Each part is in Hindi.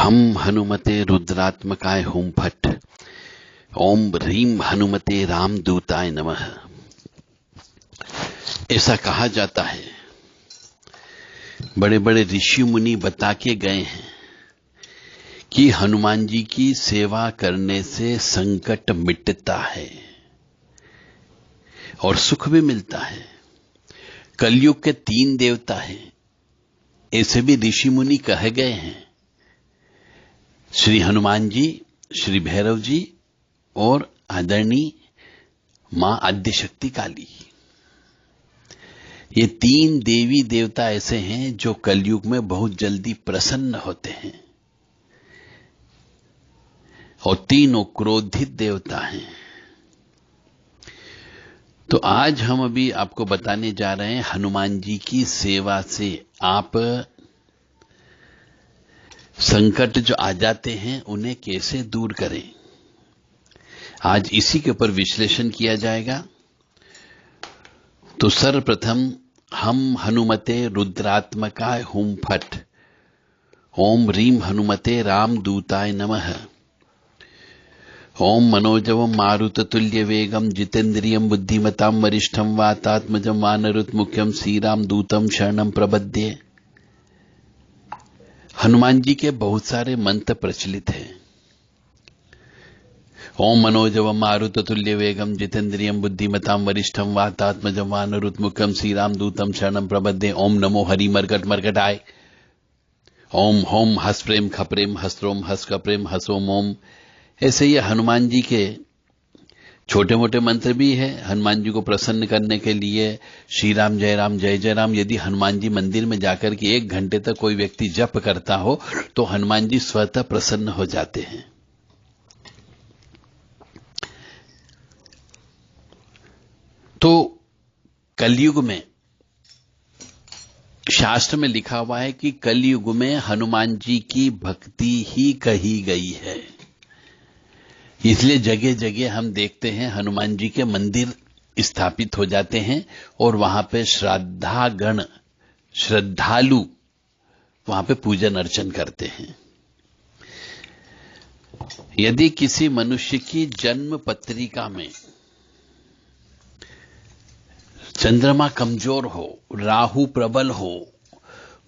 हम हनुमते रुद्रात्मकाय हुम फट। ओम ह्रीम हनुमते रामदूताय नमः। ऐसा कहा जाता है, बड़े बड़े ऋषि मुनि बता के गए हैं कि हनुमान जी की सेवा करने से संकट मिटता है और सुख भी मिलता है। कलयुग के 3 देवता हैं, ऐसे भी ऋषि मुनि कहे गए हैं, श्री हनुमान जी, श्री भैरव जी और आदरणीय मां आद्यशक्ति काली। ये 3 देवी देवता ऐसे हैं जो कलयुग में बहुत जल्दी प्रसन्न होते हैं और तीनों क्रोधित देवता हैं। तो आज हम अभी आपको बताने जा रहे हैं हनुमान जी की सेवा से आप संकट जो आ जाते हैं उन्हें कैसे दूर करें। आज इसी के ऊपर विश्लेषण किया जाएगा। तो सर्वप्रथम हम हनुमते रुद्रात्मकाय हुम फट। ओम ह्रीम हनुमते रामदूताय नमः। ओम मनोजवम मारुततुल्य वेगम जितेन्द्रियम बुद्धिमताम वरिष्ठम वातात्मजम वानरुत्मुख्यम श्रीराम दूतम शरणम प्रपद्ये। हनुमान जी के बहुत सारे मंत्र प्रचलित हैं। ओम मनोजवम मारुततुल्य वेगम जितेन्द्रियम बुद्धिमताम वरिष्ठम वातात्मजम वानरुत्मुख्यम श्रीराम दूतम शरणम प्रपद्ये। ओम नमो हरि मरकट मरकटाय। ओम होम हस प्रेम खप्रेम हस्रोम हस खप्रेम हसोम ओम। ऐसे ये हनुमान जी के छोटे मोटे मंत्र भी है। हनुमान जी को प्रसन्न करने के लिए श्री राम जय राम। यदि हनुमान जी मंदिर में जाकर के 1 घंटे तक कोई व्यक्ति जप करता हो तो हनुमान जी स्वतः प्रसन्न हो जाते हैं। तो कलयुग में शास्त्र में लिखा हुआ है कि कलयुग में हनुमान जी की भक्ति ही कही गई है। इसलिए जगह जगह हम देखते हैं हनुमान जी के मंदिर स्थापित हो जाते हैं और वहां पे श्रद्धालु वहां पे पूजन अर्चन करते हैं। यदि किसी मनुष्य की जन्म पत्रिका में चंद्रमा कमजोर हो, राहु प्रबल हो,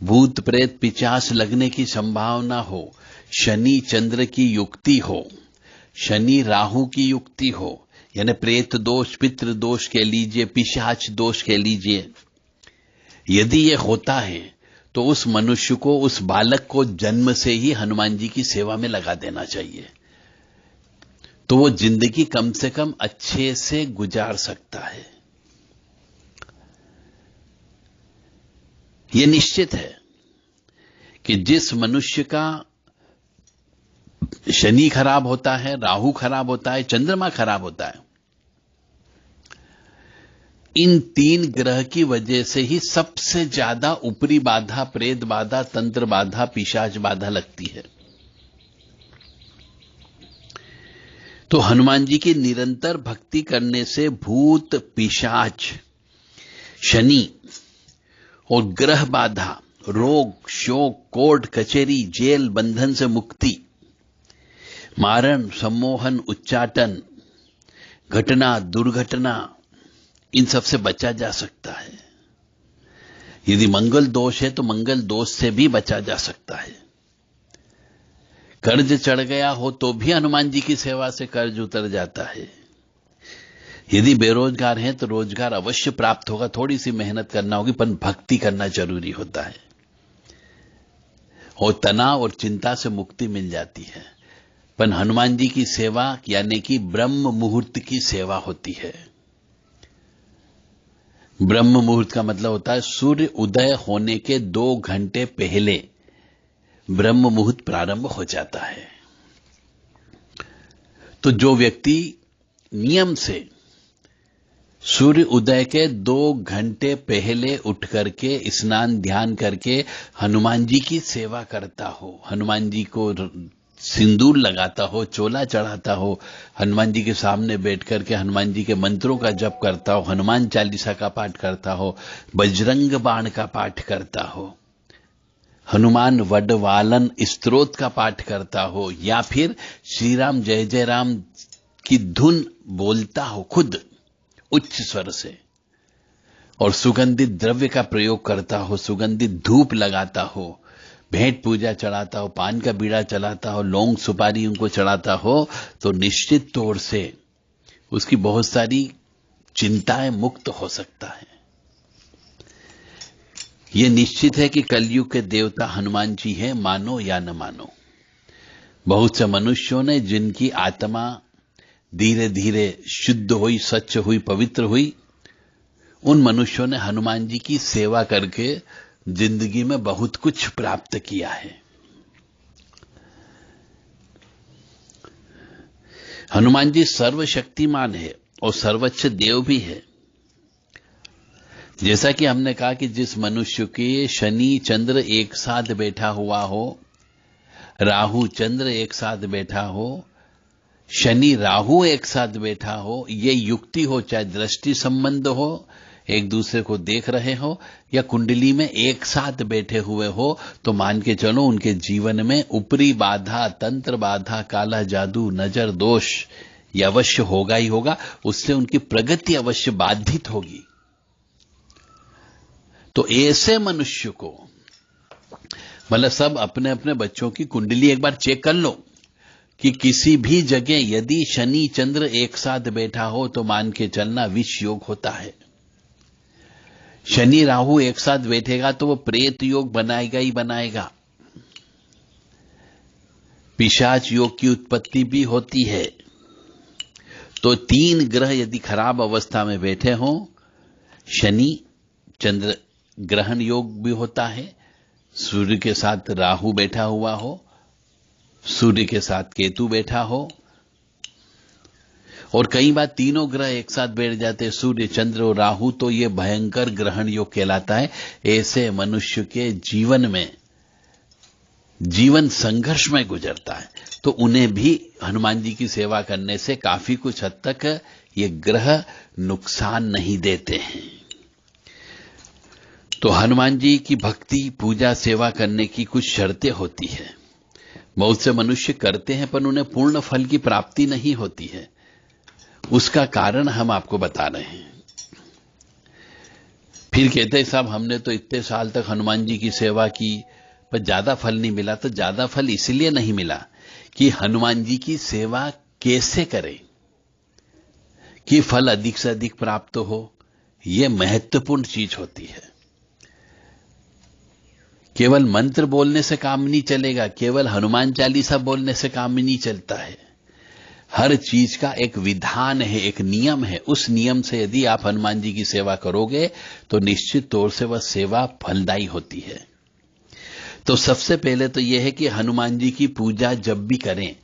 भूत प्रेत पिशाच लगने की संभावना हो, शनि चंद्र की युक्ति हो, शनि राहु की युक्ति हो, यानी प्रेत दोष, पितृ दोष के लीजिए, पिशाच दोष के लीजिए, यदि ये होता है तो उस मनुष्य को, उस बालक को जन्म से ही हनुमान जी की सेवा में लगा देना चाहिए। तो वो जिंदगी कम से कम अच्छे से गुजार सकता है। ये निश्चित है कि जिस मनुष्य का शनि खराब होता है, राहु खराब होता है, चंद्रमा खराब होता है, इन 3 ग्रह की वजह से ही सबसे ज्यादा ऊपरी बाधा, प्रेत बाधा, तंत्र बाधा, पिशाच बाधा लगती है। तो हनुमान जी की निरंतर भक्ति करने से भूत, पिशाच, शनि और ग्रह बाधा, रोग, शोक, कोर्ट कचहरी, जेल, बंधन से मुक्ति, मारण, सम्मोहन, उच्चाटन, घटना, दुर्घटना, इन सब से बचा जा सकता है। यदि मंगल दोष है तो मंगल दोष से भी बचा जा सकता है। कर्ज चढ़ गया हो तो भी हनुमान जी की सेवा से कर्ज उतर जाता है। यदि बेरोजगार हैं तो रोजगार अवश्य प्राप्त होगा। थोड़ी सी मेहनत करना होगी, पर भक्ति करना जरूरी होता है और तनाव और चिंता से मुक्ति मिल जाती है। पर हनुमान जी की सेवा यानी कि ब्रह्म मुहूर्त की सेवा होती है। ब्रह्म मुहूर्त का मतलब होता है सूर्य उदय होने के 2 घंटे पहले ब्रह्म मुहूर्त प्रारंभ हो जाता है। तो जो व्यक्ति नियम से सूर्य उदय के 2 घंटे पहले उठ करके स्नान ध्यान करके हनुमान जी की सेवा करता हो, हनुमान जी को सिंदूर लगाता हो, चोला चढ़ाता हो, हनुमान जी के सामने बैठ करके हनुमान जी के मंत्रों का जप करता हो, हनुमान चालीसा का पाठ करता हो, बजरंग बाण का पाठ करता हो, हनुमान वडवालन स्तोत्र का पाठ करता हो, या फिर श्री राम जय जय राम की धुन बोलता हो खुद उच्च स्वर से, और सुगंधित द्रव्य का प्रयोग करता हो, सुगंधित धूप लगाता हो, भेंट पूजा चढ़ाता हो, पान का बीड़ा चढ़ाता हो, लौंग सुपारी उनको चढ़ाता हो, तो निश्चित तौर से उसकी बहुत सारी चिंताएं मुक्त हो सकता है। यह निश्चित है कि कलयुग के देवता हनुमान जी हैं, मानो या न मानो। बहुत से मनुष्यों ने जिनकी आत्मा धीरे धीरे शुद्ध हुई, सच्च हुई, पवित्र हुई, उन मनुष्यों ने हनुमान जी की सेवा करके जिंदगी में बहुत कुछ प्राप्त किया है। हनुमान जी सर्वशक्तिमान है और सर्वोच्च देव भी है। जैसा कि हमने कहा कि जिस मनुष्य के शनि चंद्र एक साथ बैठा हुआ हो, राहु चंद्र एक साथ बैठा हो, शनि राहु एक साथ बैठा हो, ये युक्ति हो, चाहे दृष्टि संबंध हो, एक दूसरे को देख रहे हो, या कुंडली में एक साथ बैठे हुए हो, तो मान के चलो उनके जीवन में ऊपरी बाधा, तंत्र बाधा, काला जादू, नजर दोष ये अवश्य होगा ही होगा। उससे उनकी प्रगति अवश्य बाधित होगी। तो ऐसे मनुष्य को मतलब सब अपने अपने बच्चों की कुंडली एक बार चेक कर लो कि किसी भी जगह यदि शनि चंद्र एक साथ बैठा हो तो मान के चलना विष योग होता है। शनि राहु एक साथ बैठेगा तो वो प्रेत योग बनाएगा ही बनाएगा। पिशाच योग की उत्पत्ति भी होती है। तो 3 ग्रह यदि खराब अवस्था में बैठे हों, शनि चंद्र ग्रहण योग भी होता है, सूर्य के साथ राहु बैठा हुआ हो, सूर्य के साथ केतु बैठा हो, और कई बार तीनों ग्रह एक साथ बैठ जाते हैं, सूर्य चंद्र और राहु, तो ये भयंकर ग्रहण योग कहलाता है। ऐसे मनुष्य के जीवन में जीवन संघर्ष में गुजरता है। तो उन्हें भी हनुमान जी की सेवा करने से काफी कुछ हद तक ये ग्रह नुकसान नहीं देते हैं। तो हनुमान जी की भक्ति, पूजा, सेवा करने की कुछ शर्तें होती है। बहुत से मनुष्य करते हैं पर उन्हें पूर्ण फल की प्राप्ति नहीं होती है। उसका कारण हम आपको बता रहे हैं। फिर कहते हैं साहब हमने तो इतने साल तक हनुमान जी की सेवा की पर ज्यादा फल नहीं मिला। तो ज्यादा फल इसलिए नहीं मिला कि हनुमान जी की सेवा कैसे करें कि फल अधिक से अधिक प्राप्त हो। यह महत्वपूर्ण चीज होती है। केवल मंत्र बोलने से काम नहीं चलेगा, केवल हनुमान चालीसा बोलने से काम नहीं चलता है। हर चीज का एक विधान है, एक नियम है। उस नियम से यदि आप हनुमान जी की सेवा करोगे तो निश्चित तौर से वह सेवा फलदायी होती है। तो सबसे पहले तो यह है कि हनुमान जी की पूजा जब भी करें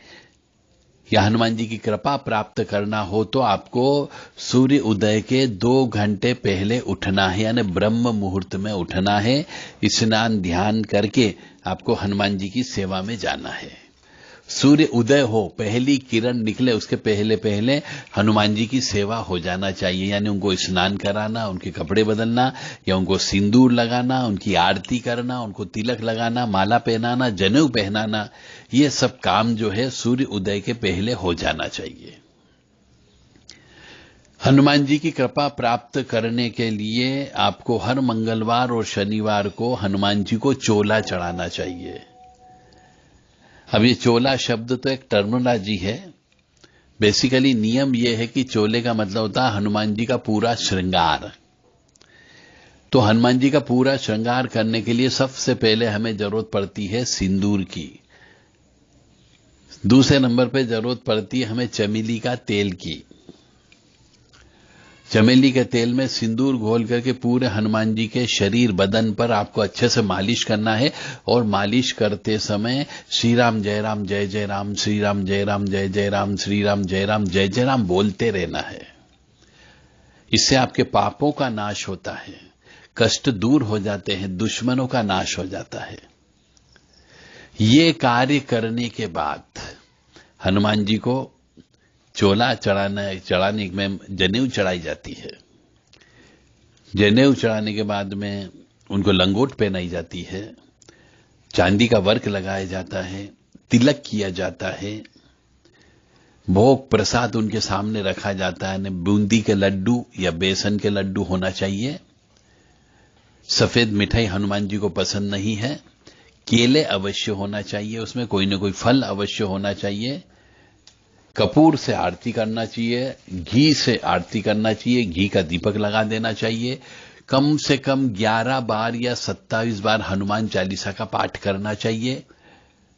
या हनुमान जी की कृपा प्राप्त करना हो तो आपको सूर्य उदय के 2 घंटे पहले उठना है, यानी ब्रह्म मुहूर्त में उठना है। स्नान ध्यान करके आपको हनुमान जी की सेवा में जाना है। सूर्य उदय हो, पहली किरण निकले, उसके पहले पहले हनुमान जी की सेवा हो जाना चाहिए। यानी उनको स्नान कराना, उनके कपड़े बदलना, या उनको सिंदूर लगाना, उनकी आरती करना, उनको तिलक लगाना, माला पहनाना, जनेऊ पहनाना, ये सब काम जो है सूर्य उदय के पहले हो जाना चाहिए। हनुमान जी की कृपा प्राप्त करने के लिए आपको हर मंगलवार और शनिवार को हनुमान जी को चोला चढ़ाना चाहिए। अब ये चोला शब्द तो एक टर्मिनोलॉजी है। बेसिकली नियम यह है कि चोले का मतलब होता है हनुमान जी का पूरा श्रृंगार। तो हनुमान जी का पूरा श्रृंगार करने के लिए सबसे पहले हमें जरूरत पड़ती है सिंदूर की। दूसरे नंबर पे जरूरत पड़ती है हमें चमेली का तेल की। चमेली के तेल में सिंदूर घोल करके पूरे हनुमान जी के शरीर बदन पर आपको अच्छे से मालिश करना है। और मालिश करते समय श्री राम जय राम जय जय राम, श्री राम जय राम जय जय राम, श्री राम जय राम जय जय राम बोलते रहना है। इससे आपके पापों का नाश होता है, कष्ट दूर हो जाते हैं, दुश्मनों का नाश हो जाता है। ये कार्य करने के बाद हनुमान जी को चोला चढ़ाने में जनेऊ चढ़ाई जाती है। जनेऊ चढ़ाने के बाद में उनको लंगोट पहनाई जाती है। चांदी का वर्क लगाया जाता है, तिलक किया जाता है, भोग प्रसाद उनके सामने रखा जाता है। बूंदी के लड्डू या बेसन के लड्डू होना चाहिए। सफेद मिठाई हनुमान जी को पसंद नहीं है। केले अवश्य होना चाहिए, उसमें कोई ना कोई फल अवश्य होना चाहिए। कपूर से आरती करना चाहिए, घी से आरती करना चाहिए, घी का दीपक लगा देना चाहिए। कम से कम 11 बार या 27 बार हनुमान चालीसा का पाठ करना चाहिए।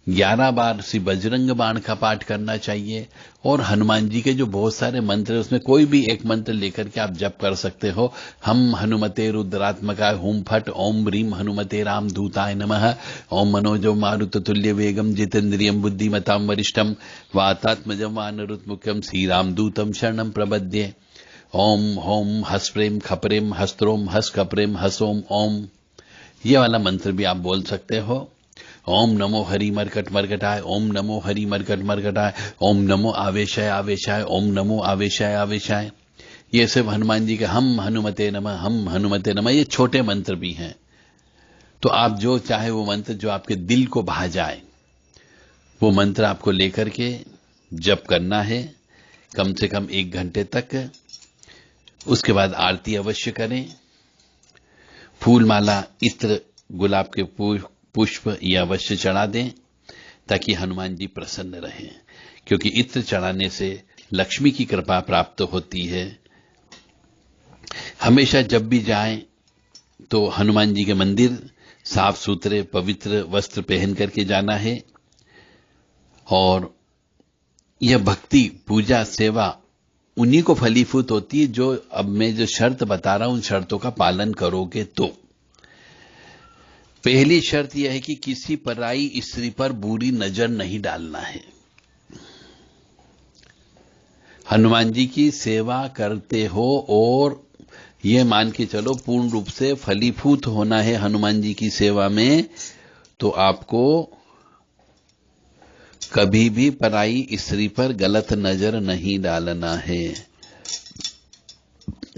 11 बार श्री बजरंग बाण का पाठ करना चाहिए। और हनुमान जी के जो बहुत सारे मंत्र हैं, उसमें कोई भी एक मंत्र लेकर के आप जप कर सकते हो। हम हनुमते रुद्रात्मकाय हुम फट ओम ह्रीम हनुमते रामदूताय नमः। ओम मनोजव मारुत तुल्य वेगम जितेन्द्रियम बुद्धिमताम वरिष्ठम वातात्मजम वानरुत्मुख्यम श्री रामदूतम शरणम प्रपद्ये। ओम होम हस प्रेम खप्रेम हस्त्रोम हस खप्रेम हसोम ओम। ये वाला मंत्र भी आप बोल सकते हो। ओम नमो हरि मरकट मरकटाय, ओम नमो हरि मरकट मरकटाय, ओम नमो आवेशाय आवेशाय, ओम नमो आवेशाय आवेशाय। ये सब हनुमान जी के हम हनुमते नमः, हम हनुमते नमः, ये छोटे मंत्र भी हैं। तो आप जो चाहे वो मंत्र जो आपके दिल को भा जाए, वो मंत्र आपको लेकर के जप करना है कम से कम 1 घंटे तक। उसके बाद आरती अवश्य करें। फूल माला, इत्र, गुलाब के पुष्प ये अवश्य चढ़ा दें ताकि हनुमान जी प्रसन्न रहें, क्योंकि इत्र चढ़ाने से लक्ष्मी की कृपा प्राप्त होती है। हमेशा जब भी जाएं तो हनुमान जी के मंदिर साफ सुथरे पवित्र वस्त्र पहन करके जाना है। और यह भक्ति, पूजा, सेवा उन्हीं को फलीभूत होती है जो अब मैं जो शर्त बता रहा हूं, उन शर्तों का पालन करोगे तो। पहली शर्त यह है कि किसी पराई स्त्री पर बुरी नजर नहीं डालना है। हनुमान जी की सेवा करते हो और ये मान के चलो पूर्ण रूप से फलीभूत होना है हनुमान जी की सेवा में, तो आपको कभी भी पराई स्त्री पर गलत नजर नहीं डालना है।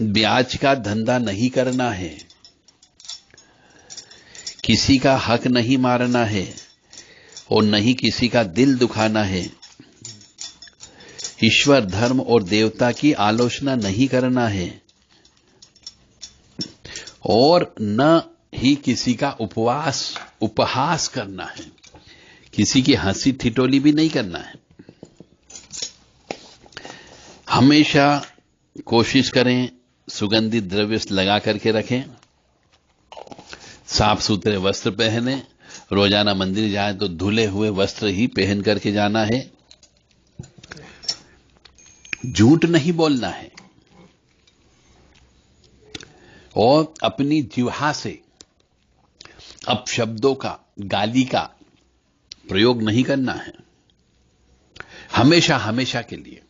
ब्याज का धंधा नहीं करना है, किसी का हक नहीं मारना है और नहीं किसी का दिल दुखाना है। ईश्वर, धर्म और देवता की आलोचना नहीं करना है और न ही किसी का उपहास करना है। किसी की हंसी ठिठोली भी नहीं करना है। हमेशा कोशिश करें सुगंधित द्रव्य लगा करके रखें, साफ सुथरे वस्त्र पहने, रोजाना मंदिर जाए तो धुले हुए वस्त्र ही पहन करके जाना है। झूठ नहीं बोलना है और अपनी जिह्वा से अपशब्दों का, गाली का प्रयोग नहीं करना है हमेशा हमेशा के लिए,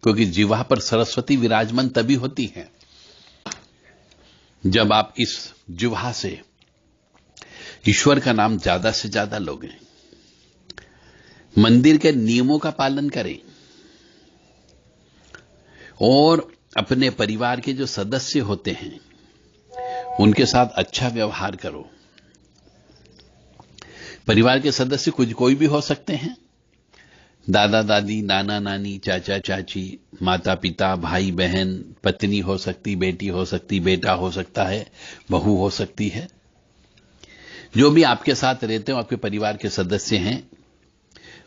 क्योंकि जिह्वा पर सरस्वती विराजमान तभी होती है जब आप इस जिह्वा से ईश्वर का नाम ज्यादा से ज्यादा लोगे। मंदिर के नियमों का पालन करें और अपने परिवार के जो सदस्य होते हैं उनके साथ अच्छा व्यवहार करो। परिवार के सदस्य कुछ कोई भी हो सकते हैं, दादा दादी, नाना नानी, चाचा चाची, माता पिता, भाई बहन, पत्नी हो सकती, बेटी हो सकती, बेटा हो सकता है, बहू हो सकती है। जो भी आपके साथ रहते हो, आपके परिवार के सदस्य हैं,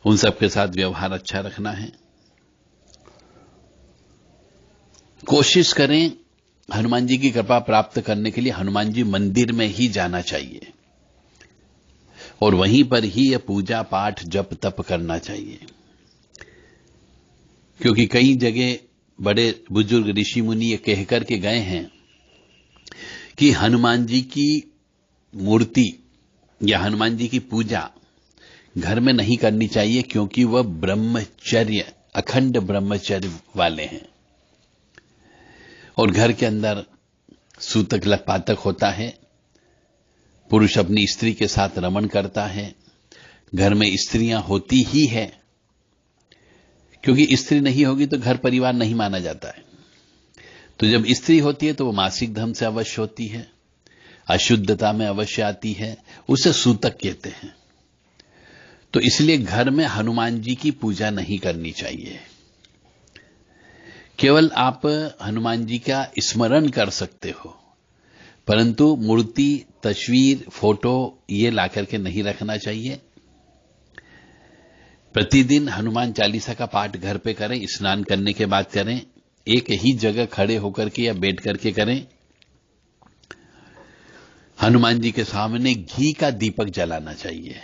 उन सबके साथ व्यवहार अच्छा रखना है। कोशिश करें हनुमान जी की कृपा प्राप्त करने के लिए हनुमान जी मंदिर में ही जाना चाहिए और वहीं पर ही यह पूजा पाठ जप तप करना चाहिए, क्योंकि कई जगह बड़े बुजुर्ग ऋषि मुनि ये कह करके गए हैं कि हनुमान जी की मूर्ति या हनुमान जी की पूजा घर में नहीं करनी चाहिए, क्योंकि वह ब्रह्मचर्य, अखंड ब्रह्मचर्य वाले हैं और घर के अंदर सूतक लखपातक होता है। पुरुष अपनी स्त्री के साथ रमण करता है, घर में स्त्रियां होती ही है, क्योंकि स्त्री नहीं होगी तो घर परिवार नहीं माना जाता है। तो जब स्त्री होती है तो वो मासिक धर्म से अवश्य होती है, अशुद्धता में अवश्य आती है, उसे सूतक कहते हैं। तो इसलिए घर में हनुमान जी की पूजा नहीं करनी चाहिए। केवल आप हनुमान जी का स्मरण कर सकते हो, परंतु मूर्ति, तस्वीर, फोटो ये लाकर के नहीं रखना चाहिए। प्रतिदिन हनुमान चालीसा का पाठ घर पे करें, स्नान करने के बाद करें, एक ही जगह खड़े होकर के या बैठ करके करें। हनुमान जी के सामने घी का दीपक जलाना चाहिए।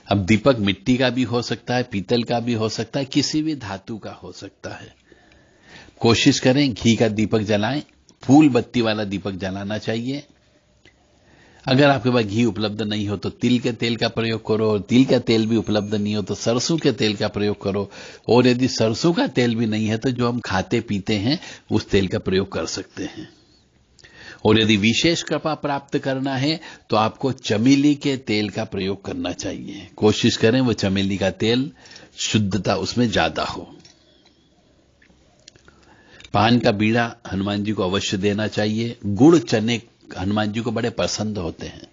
अब दीपक मिट्टी का भी हो सकता है, पीतल का भी हो सकता है, किसी भी धातु का हो सकता है। कोशिश करें घी का दीपक जलाएं, फूल बत्ती वाला दीपक जलाना चाहिए। अगर आपके पास घी उपलब्ध नहीं हो तो तिल के तेल का प्रयोग करो, और तिल का तेल भी उपलब्ध नहीं हो तो सरसों के तेल का प्रयोग करो, और यदि सरसों का तेल भी नहीं है तो जो हम खाते पीते हैं उस तेल का प्रयोग कर सकते हैं। और यदि विशेष कृपा प्राप्त करना है तो आपको चमेली के तेल का प्रयोग करना चाहिए। कोशिश करें वो चमेली का तेल शुद्धता उसमें ज्यादा हो। पान का बीड़ा हनुमान जी को अवश्य देना चाहिए। गुड़ चने हनुमान जी को बड़े पसंद होते हैं,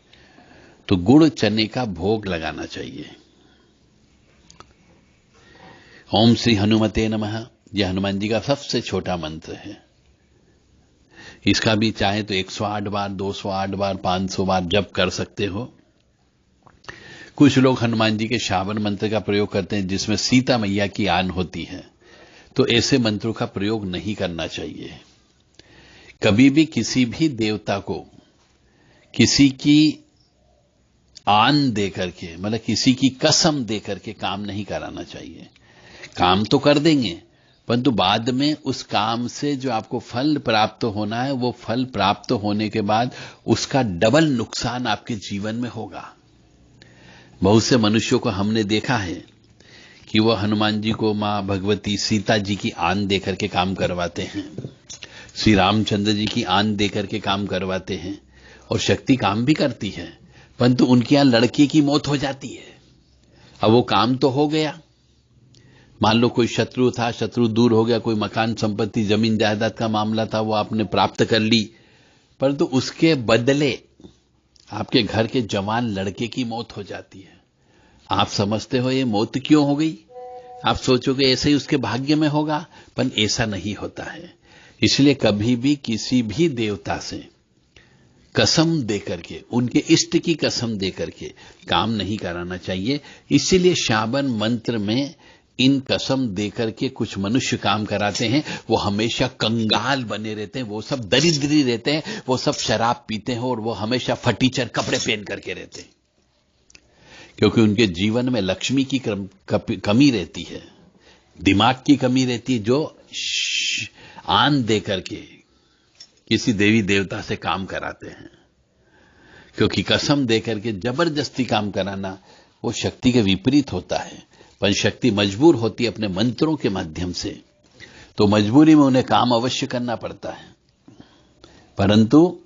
तो गुड़ चने का भोग लगाना चाहिए। ओम श्री हनुमते नमः, यह हनुमान जी का सबसे छोटा मंत्र है। इसका भी चाहे तो 108 बार, 208 बार, 500 बार जप कर सकते हो। कुछ लोग हनुमान जी के श्रावण मंत्र का प्रयोग करते हैं जिसमें सीता मैया की आन होती है, तो ऐसे मंत्रों का प्रयोग नहीं करना चाहिए। कभी भी किसी भी देवता को किसी की आन दे करके, मतलब किसी की कसम दे करके काम नहीं कराना चाहिए। काम तो कर देंगे, परंतु बाद में उस काम से जो आपको फल प्राप्त होना है, वो फल प्राप्त होने के बाद उसका डबल नुकसान आपके जीवन में होगा। बहुत से मनुष्यों को हमने देखा है कि वह हनुमान जी को मां भगवती सीता जी की आन दे करके काम करवाते हैं, श्री रामचंद्र जी की आन दे करके काम करवाते हैं, और शक्ति काम भी करती है, परंतु उनके यहां लड़के की मौत हो जाती है। अब वो काम तो हो गया, मान लो कोई शत्रु था, शत्रु दूर हो गया, कोई मकान संपत्ति जमीन जायदाद का मामला था, वो आपने प्राप्त कर ली, परंतु उसके बदले आपके घर के जवान लड़के की मौत हो जाती है। आप समझते हो ये मौत क्यों हो गई? आप सोचोगे ऐसे ही उसके भाग्य में होगा, पर ऐसा नहीं होता है। इसलिए कभी भी किसी भी देवता से कसम देकर के, उनके इष्ट की कसम देकर के काम नहीं कराना चाहिए। इसीलिए श्रावण मंत्र में इन कसम देकर के कुछ मनुष्य काम कराते हैं, वो हमेशा कंगाल बने रहते हैं, वो सब दरिद्री रहते हैं, वो सब शराब पीते हैं, और वो हमेशा फटीचर कपड़े पहन करके रहते हैं, क्योंकि उनके जीवन में लक्ष्मी की कमी रहती है, दिमाग की कमी रहती है, जो आन दे करके किसी देवी देवता से काम कराते हैं। क्योंकि कसम दे करके जबरदस्ती काम कराना वो शक्ति के विपरीत होता है। पर शक्ति मजबूर होती है अपने मंत्रों के माध्यम से, तो मजबूरी में उन्हें काम अवश्य करना पड़ता है, परंतु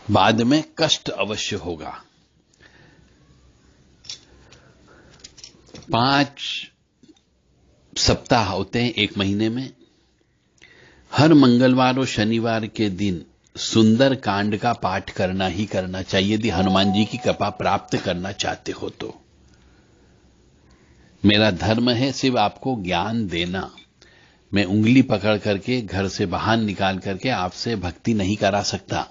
बाद में कष्ट अवश्य होगा। 5 सप्ताह होते हैं एक महीने में। हर मंगलवार और शनिवार के दिन सुंदर कांड का पाठ करना ही करना चाहिए, यदि हनुमान जी की कृपा प्राप्त करना चाहते हो तो। मेरा धर्म है सिर्फ आपको ज्ञान देना। मैं उंगली पकड़ करके घर से बाहर निकाल करके आपसे भक्ति नहीं करा सकता।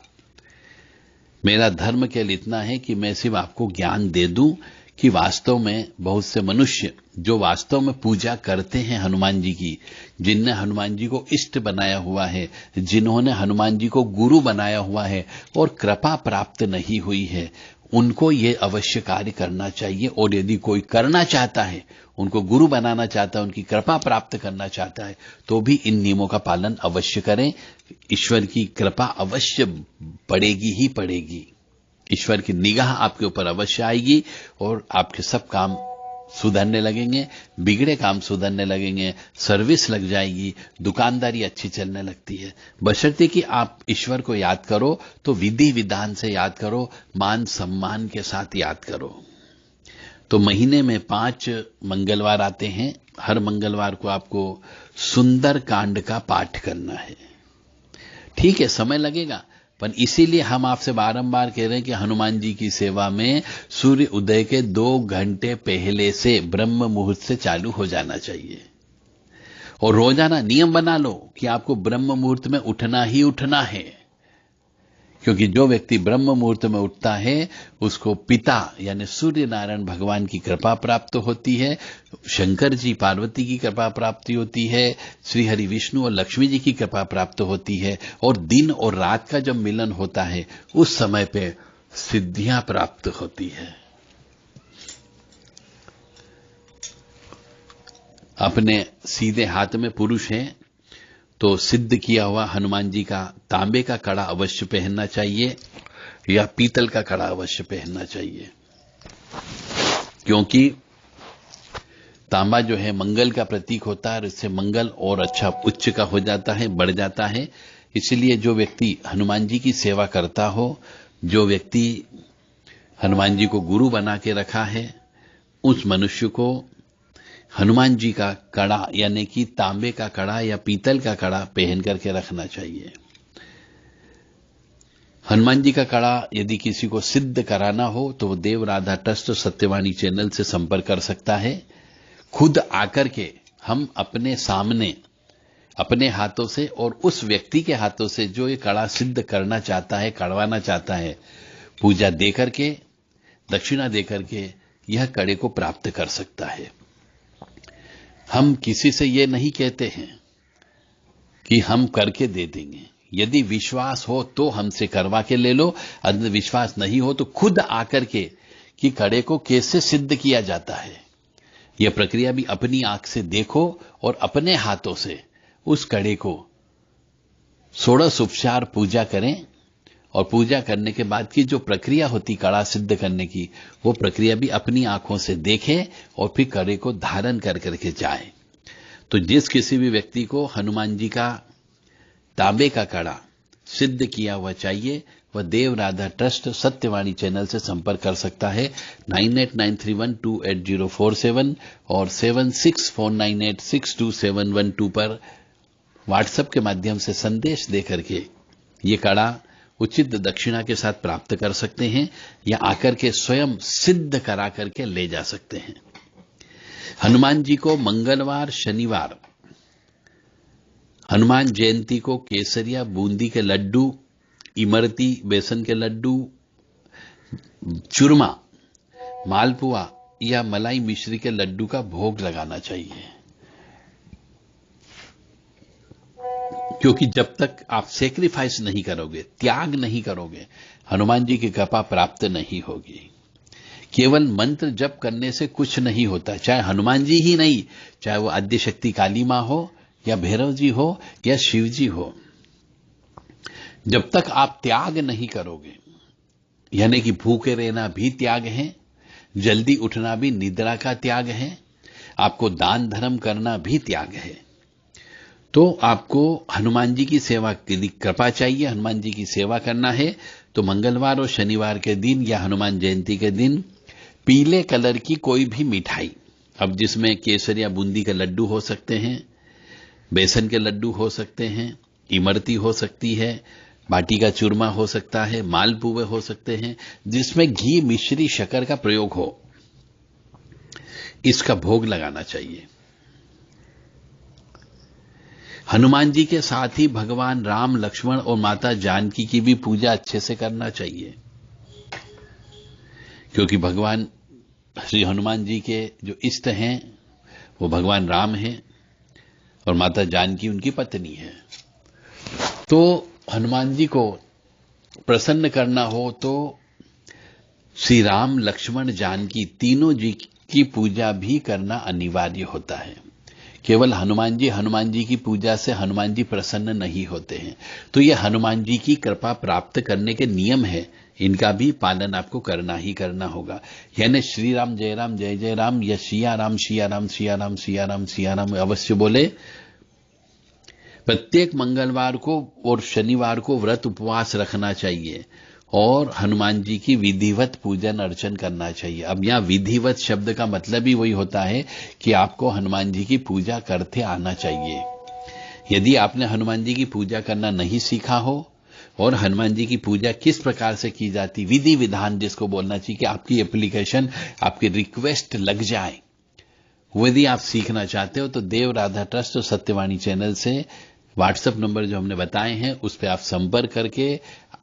मेरा धर्म केवल इतना है कि मैं सिर्फ आपको ज्ञान दे दूं कि वास्तव में बहुत से मनुष्य जो वास्तव में पूजा करते हैं हनुमान जी की, जिनने हनुमान जी को इष्ट बनाया हुआ है, जिन्होंने हनुमान जी को गुरु बनाया हुआ है और कृपा प्राप्त नहीं हुई है, उनको ये अवश्य कार्य करना चाहिए। और यदि कोई करना चाहता है, उनको गुरु बनाना चाहता है, उनकी कृपा प्राप्त करना चाहता है, तो भी इन नियमों का पालन अवश्य करें। ईश्वर की कृपा अवश्य पड़ेगी ही पड़ेगी, ईश्वर की निगाह आपके ऊपर अवश्य आएगी और आपके सब काम सुधरने लगेंगे, बिगड़े काम सुधरने लगेंगे, सर्विस लग जाएगी, दुकानदारी अच्छी चलने लगती है। बशर्ते कि आप ईश्वर को याद करो तो विधि विधान से याद करो, मान सम्मान के साथ याद करो। तो महीने में 5 मंगलवार आते हैं, हर मंगलवार को आपको सुंदर कांड का पाठ करना है। ठीक है, समय लगेगा, पर इसीलिए हम आपसे बारंबार कह रहे हैं कि हनुमान जी की सेवा में सूर्य उदय के 2 घंटे पहले से ब्रह्म मुहूर्त से चालू हो जाना चाहिए। और रोजाना नियम बना लो कि आपको ब्रह्म मुहूर्त में उठना ही उठना है, क्योंकि जो व्यक्ति ब्रह्म मुहूर्त में उठता है उसको पिता यानी सूर्य नारायण भगवान की कृपा प्राप्त होती है, शंकर जी पार्वती की कृपा प्राप्ति होती है, श्री हरि विष्णु और लक्ष्मी जी की कृपा प्राप्त होती है, और दिन और रात का जब मिलन होता है उस समय पे सिद्धियां प्राप्त होती है। अपने सीधे हाथ में पुरुष है तो सिद्ध किया हुआ हनुमान जी का तांबे का कड़ा अवश्य पहनना चाहिए या पीतल का कड़ा अवश्य पहनना चाहिए, क्योंकि तांबा जो है मंगल का प्रतीक होता है और इससे मंगल और अच्छा उच्च का हो जाता है, बढ़ जाता है। इसलिए जो व्यक्ति हनुमान जी की सेवा करता हो, जो व्यक्ति हनुमान जी को गुरु बना के रखा है, उस मनुष्य को हनुमान जी का कड़ा यानी कि तांबे का कड़ा या पीतल का कड़ा पहन करके रखना चाहिए। हनुमान जी का कड़ा यदि किसी को सिद्ध कराना हो तो वो देव राधा ट्रस्ट सत्यवाणी चैनल से संपर्क कर सकता है। खुद आकर के हम अपने सामने अपने हाथों से और उस व्यक्ति के हाथों से जो ये कड़ा सिद्ध करना चाहता है, कड़वाना चाहता है, पूजा दे करके, दक्षिणा दे करके यह कड़े को प्राप्त कर सकता है। हम किसी से ये नहीं कहते हैं कि हम करके दे देंगे। यदि विश्वास हो तो हमसे करवा के ले लो, यदि विश्वास नहीं हो तो खुद आकर के कि कड़े को कैसे सिद्ध किया जाता है यह प्रक्रिया भी अपनी आंख से देखो और अपने हाथों से उस कड़े को षोडश उपचार पूजा करें। और पूजा करने के बाद की जो प्रक्रिया होती कड़ा सिद्ध करने की, वो प्रक्रिया भी अपनी आंखों से देखें और फिर कड़े को धारण कर करके जाए। तो जिस किसी भी व्यक्ति को हनुमान जी का तांबे का कड़ा सिद्ध किया हुआ चाहिए वह देव राधा ट्रस्ट सत्यवाणी चैनल से संपर्क कर सकता है 9893128047 और 7649862712 पर व्हाट्सएप के माध्यम से संदेश दे करके ये कड़ा उचित दक्षिणा के साथ प्राप्त कर सकते हैं या आकर के स्वयं सिद्ध करा करके ले जा सकते हैं। हनुमान जी को मंगलवार, शनिवार, हनुमान जयंती को केसरिया बूंदी के लड्डू, इमरती बेसन के लड्डू, चूरमा, मालपुआ या मलाई मिश्री के लड्डू का भोग लगाना चाहिए, क्योंकि जब तक आप सेक्रीफाइस नहीं करोगे, त्याग नहीं करोगे, हनुमान जी की कृपा प्राप्त नहीं होगी। केवल मंत्र जप करने से कुछ नहीं होता, चाहे हनुमान जी ही नहीं, चाहे वो आद्यशक्ति काली मां हो या भैरव जी हो या शिव जी हो, जब तक आप त्याग नहीं करोगे, यानी कि भूखे रहना भी त्याग है, जल्दी उठना भी निद्रा का त्याग है, आपको दान धर्म करना भी त्याग है। तो आपको हनुमान जी की सेवा की कृपा चाहिए, हनुमान जी की सेवा करना है तो मंगलवार और शनिवार के दिन या हनुमान जयंती के दिन पीले कलर की कोई भी मिठाई, अब जिसमें केसर या बूंदी के लड्डू हो सकते हैं, बेसन के लड्डू हो सकते हैं, इमरती हो सकती है, बाटी का चूरमा हो सकता है, मालपुए हो सकते हैं, जिसमें घी, मिश्री, शक्कर का प्रयोग हो, इसका भोग लगाना चाहिए। हनुमान जी के साथ ही भगवान राम, लक्ष्मण और माता जानकी की भी पूजा अच्छे से करना चाहिए, क्योंकि भगवान श्री हनुमान जी के जो इष्ट हैं वो भगवान राम हैं और माता जानकी उनकी पत्नी है। तो हनुमान जी को प्रसन्न करना हो तो श्री राम, लक्ष्मण, जानकी तीनों जी की पूजा भी करना अनिवार्य होता है। केवल हनुमान जी की पूजा से हनुमान जी प्रसन्न नहीं होते हैं, तो ये हनुमान जी की कृपा प्राप्त करने के नियम है, इनका भी पालन आपको करना ही करना होगा। यानी श्री राम जय राम जय जय राम या सिया राम सिया राम सिया राम सिया राम सिया राम अवश्य बोले। प्रत्येक मंगलवार को और शनिवार को व्रत उपवास रखना चाहिए और हनुमान जी की विधिवत पूजन अर्चन करना चाहिए। अब यहां विधिवत शब्द का मतलब ही वही होता है कि आपको हनुमान जी की पूजा करते आना चाहिए। यदि आपने हनुमान जी की पूजा करना नहीं सीखा हो और हनुमान जी की पूजा किस प्रकार से की जाती, विधि विधान जिसको बोलना चाहिए कि आपकी एप्लीकेशन, आपकी रिक्वेस्ट लग जाए, वो यदि आप सीखना चाहते हो तो देव राधा ट्रस्ट और सत्यवाणी चैनल से व्हाट्सएप नंबर जो हमने बताए हैं उस पर आप संपर्क करके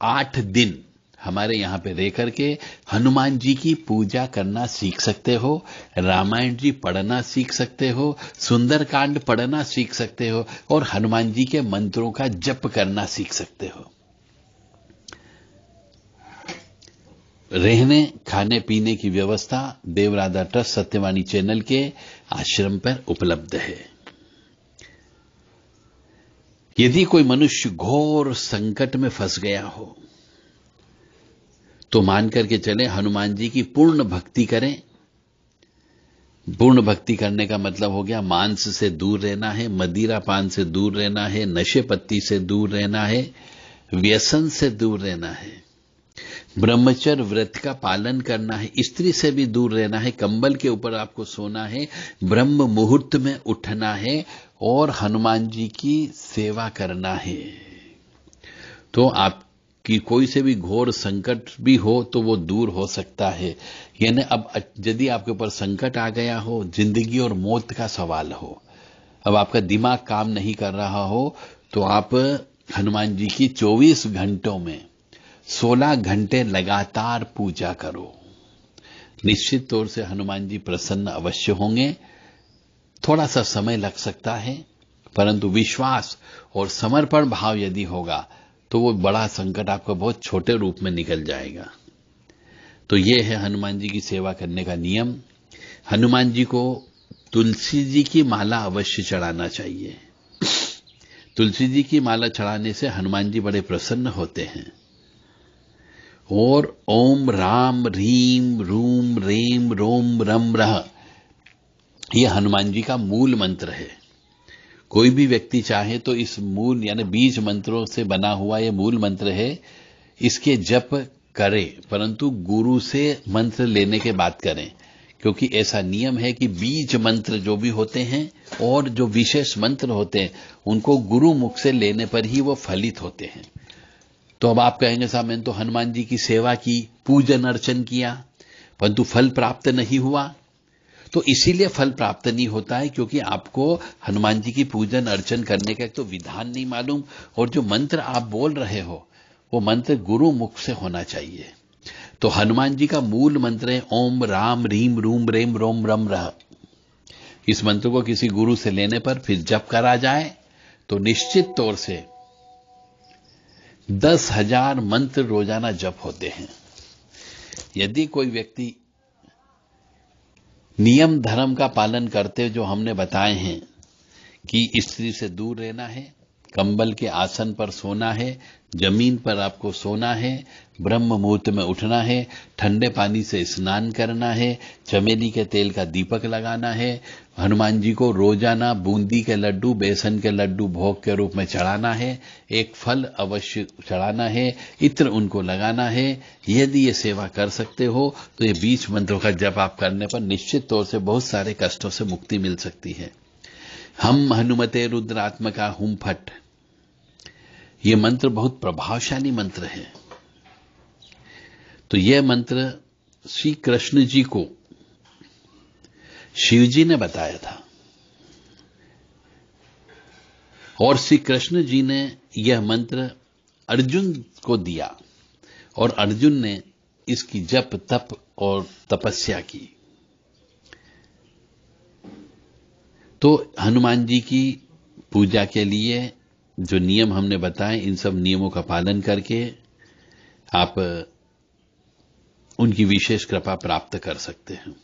8 दिन हमारे यहां पे रह करके हनुमान जी की पूजा करना सीख सकते हो, रामायण जी पढ़ना सीख सकते हो, सुंदरकांड पढ़ना सीख सकते हो और हनुमान जी के मंत्रों का जप करना सीख सकते हो। रहने खाने पीने की व्यवस्था देव राधा ट्रस्ट सत्यवाणी चैनल के आश्रम पर उपलब्ध है। यदि कोई मनुष्य घोर संकट में फंस गया हो तो मान करके चले हनुमान जी की पूर्ण भक्ति करें। पूर्ण भक्ति करने का मतलब हो गया मांस से दूर रहना है, मदिरा पान से दूर रहना है, नशे पत्ती से दूर रहना है, व्यसन से दूर रहना है, ब्रह्मचर्य व्रत का पालन करना है, स्त्री से भी दूर रहना है, कंबल के ऊपर आपको सोना है, ब्रह्म मुहूर्त में उठना है और हनुमान जी की सेवा करना है। तो आपकी कोई से भी घोर संकट भी हो तो वो दूर हो सकता है। यानी अब यदि आपके ऊपर संकट आ गया हो, जिंदगी और मौत का सवाल हो, अब आपका दिमाग काम नहीं कर रहा हो, तो आप हनुमान जी की 24 घंटों में 16 घंटे लगातार पूजा करो। निश्चित तौर से हनुमान जी प्रसन्न अवश्य होंगे। थोड़ा सा समय लग सकता है, परंतु विश्वास और समर्पण भाव यदि होगा तो वो बड़ा संकट आपका बहुत छोटे रूप में निकल जाएगा। तो ये है हनुमान जी की सेवा करने का नियम। हनुमान जी को तुलसी जी की माला अवश्य चढ़ाना चाहिए। तुलसी जी की माला चढ़ाने से हनुमान जी बड़े प्रसन्न होते हैं। और ओम राम रीम रूम रेम रोम रम रह, यह हनुमान जी का मूल मंत्र है। कोई भी व्यक्ति चाहे तो इस मूल यानी बीज मंत्रों से बना हुआ यह मूल मंत्र है, इसके जप करें, परंतु गुरु से मंत्र लेने के बाद करें, क्योंकि ऐसा नियम है कि बीज मंत्र जो भी होते हैं और जो विशेष मंत्र होते हैं उनको गुरु मुख से लेने पर ही वो फलित होते हैं। तो अब आप कहेंगे साहब मैंने तो हनुमान जी की सेवा की, पूजन अर्चन किया, परंतु फल प्राप्त नहीं हुआ। तो इसीलिए फल प्राप्त नहीं होता है क्योंकि आपको हनुमान जी की पूजन अर्चन करने का एक तो विधान नहीं मालूम, और जो मंत्र आप बोल रहे हो वो मंत्र गुरु मुख से होना चाहिए। तो हनुमान जी का मूल मंत्र है ओम राम रीम रूम रेम रोम रम रह। इस मंत्र को किसी गुरु से लेने पर फिर जप करा जाए तो निश्चित तौर से 10,000 मंत्र रोजाना जप होते हैं। यदि कोई व्यक्ति नियम धर्म का पालन करते जो हमने बताए हैं कि स्त्री से दूर रहना है, कंबल के आसन पर सोना है, जमीन पर आपको सोना है, ब्रह्म मुहूर्त में उठना है, ठंडे पानी से स्नान करना है, चमेली के तेल का दीपक लगाना है, हनुमान जी को रोजाना बूंदी के लड्डू, बेसन के लड्डू भोग के रूप में चढ़ाना है, एक फल अवश्य चढ़ाना है, इत्र उनको लगाना है। यदि ये सेवा कर सकते हो तो ये 20 मंत्रों का जप आप करने पर निश्चित तौर से बहुत सारे कष्टों से मुक्ति मिल सकती है। हम हनुमते रुद्रात्मका हुम फट, ये मंत्र बहुत प्रभावशाली मंत्र है। तो यह मंत्र श्री कृष्ण जी को शिव जी ने बताया था और श्री कृष्ण जी ने यह मंत्र अर्जुन को दिया और अर्जुन ने इसकी जप तप और तपस्या की। तो हनुमान जी की पूजा के लिए जो नियम हमने बताए, इन सब नियमों का पालन करके आप उनकी विशेष कृपा प्राप्त कर सकते हैं।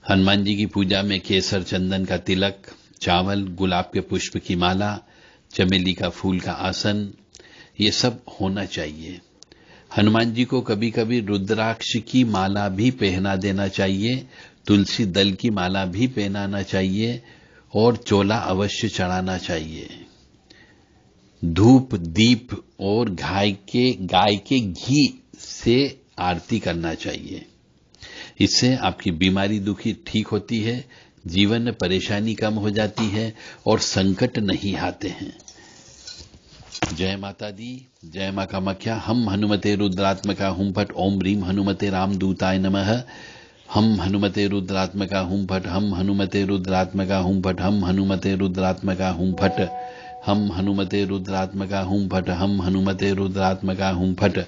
हनुमान जी की पूजा में केसर चंदन का तिलक, चावल, गुलाब के पुष्प की माला, चमेली का फूल का आसन, ये सब होना चाहिए। हनुमान जी को कभी कभी रुद्राक्ष की माला भी पहना देना चाहिए, तुलसी दल की माला भी पहनाना चाहिए और चोला अवश्य चढ़ाना चाहिए। धूप दीप और गाय के घी से आरती करना चाहिए। इससे आपकी बीमारी दुखी ठीक होती है, जीवन में परेशानी कम हो जाती है और संकट नहीं आते हैं। जय माता दी, जय मां कामाख्या। हम हनुमते रुद्रात्मका हुम फट, ओम ह्रीम हनुमते रामदूताय नमः। हम हनुमते रुद्रात्मका हुम फट, हम हनुमते रुद्रात्मका हुम फट, हम हनुमते रुद्रात्मका हुम फट, हम हनुमते रुद्रात्मका हुम फट, हम हनुमते रुद्रात्मका हुम फट,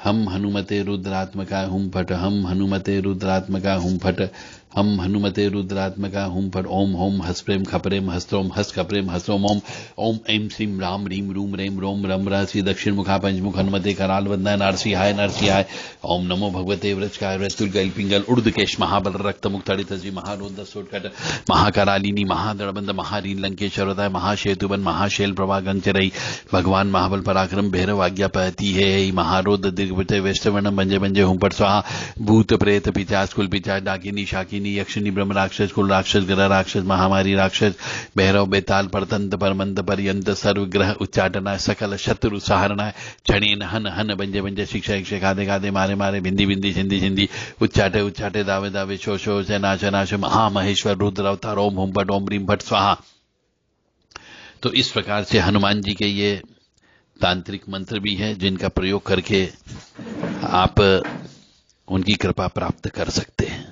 हम हनुमते रुद्रात्मका हुम फट, हम हनुमते रुद्रात्मका हुम फट, हम हनुमते रुद्रात्मका हुम फट। ओम होम हस्प्रेम खपरेम हस्त्रोम हस खपरेम हस्त्रोम ओम। ओम ऐं श्रीम राम ह्रीम रूम रेम रोम रम रहसी दक्षिण मुखा पंचमुख हनुमते कराल वंदना नरसिंहाय नरसिंहाय। ओम नमो भगवते व्रजकाय व्रतुल गैल पिंगल उर्दकेश महाबल रक्त मुक्तड़ित जी महारोद सोटकट महाकरालिनी महादड़बंद महारीन लंकेश्वरदाय महाशेतुबन महाशैल प्रभा गंगचरई। भगवान महाबल पराक्रम भैरव आज्ञा पहती है। महारोद दिग्विजय वेष्टवर्णम बंजे बंजे हुम पर स्वाहा। भूत प्रेत पिचास कुल पिचास डाकिनी शाकिनी यक्षिणी ब्रह्म राक्षस कुल राक्षस ग्रह राक्षस महामारी राक्षस भैरव बेताल परतंत परमंत पर्यंत सर्व ग्रह उच्चाटना सकल शत्रु सहारना क्षणेन हन हन बंजे बंजे शिक्षा शिक्षा खादे खादे मारे मारे भिंदी भिंदी छिंदी छिंदी उच्चाटे उच्चाटे दावे दावे शो शो से नाश नाश महामहेश्वर रुद्र अवतार ओम हुम भट ओम ह्रीम भट स्वाहा। तो इस प्रकार से हनुमान जी के ये तांत्रिक मंत्र भी है जिनका प्रयोग करके आप उनकी कृपा प्राप्त कर सकते हैं।